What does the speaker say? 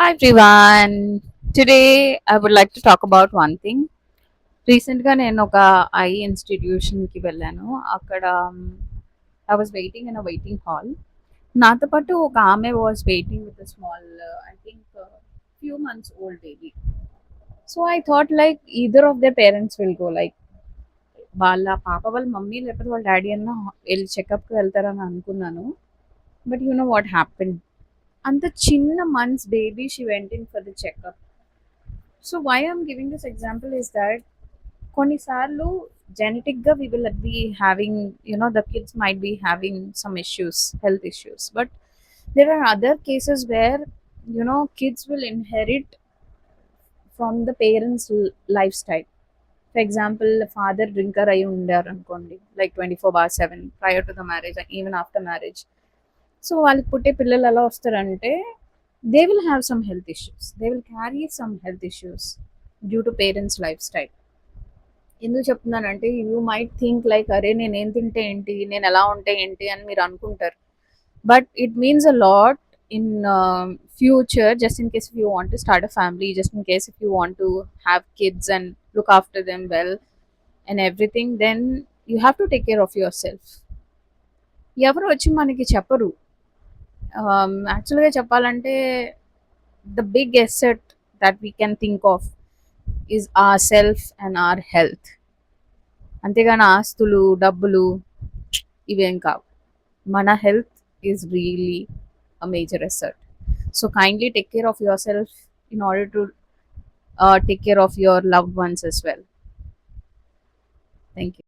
Hi everyone. Today I would like to talk about one thing. రీసెంట్గా నేను ఒక I ఇన్స్టిట్యూషన్కి వెళ్ళాను. అక్కడ I was waiting in a waiting hall. నాతో పాటు ఒక ఆమె was waiting with small I think few months old baby. So I thought like either of the parents will go, like వాళ్ళ పాప వాళ్ళ మమ్మీ లేకపోతే వాళ్ళ డాడీ అన్న వెళ్ళి చెకప్కి వెళ్తారని అనుకున్నాను. But you know what happen, అంత చిన్న months baby she went in for the checkup. So why I'm giving this example is that కొన్నిసార్లు జెనెటిక్గా we will be having, the kids might be having some issues, health issues. But there are other cases where kids will inherit from the parents lifestyle. For example, father drinker అయి ఉండారు అనుకోండి, like 24/7 prior to the marriage and even after marriage. So వాళ్ళకి పుట్టే పిల్లలు ఎలా వస్తారంటే they will have some health issues, they will carry some health issues due to parents life style. ఎందుకు చెప్తున్నానంటే యూ మైట్ థింక్ లైక్ అరే నేను ఏం తింటే ఏంటి, నేను ఎలా ఉంటే ఏంటి అని మీరు అనుకుంటారు. But it means a lot in future, just in case if you want to start a family, just in case if you want to have kids and look after them well and everything, then you have to take care of yourself. ఎవరు వచ్చి మనకి చెప్పరు. యాక్చువల్గా చెప్పాలంటే the big asset that we can think of is our self and our health. అంతేగాని ఆస్తులు డబ్బులు ఇవేం కావు. మన health is really a major asset. So kindly take care of your self in order to take care of your loved ones as well. Thank you.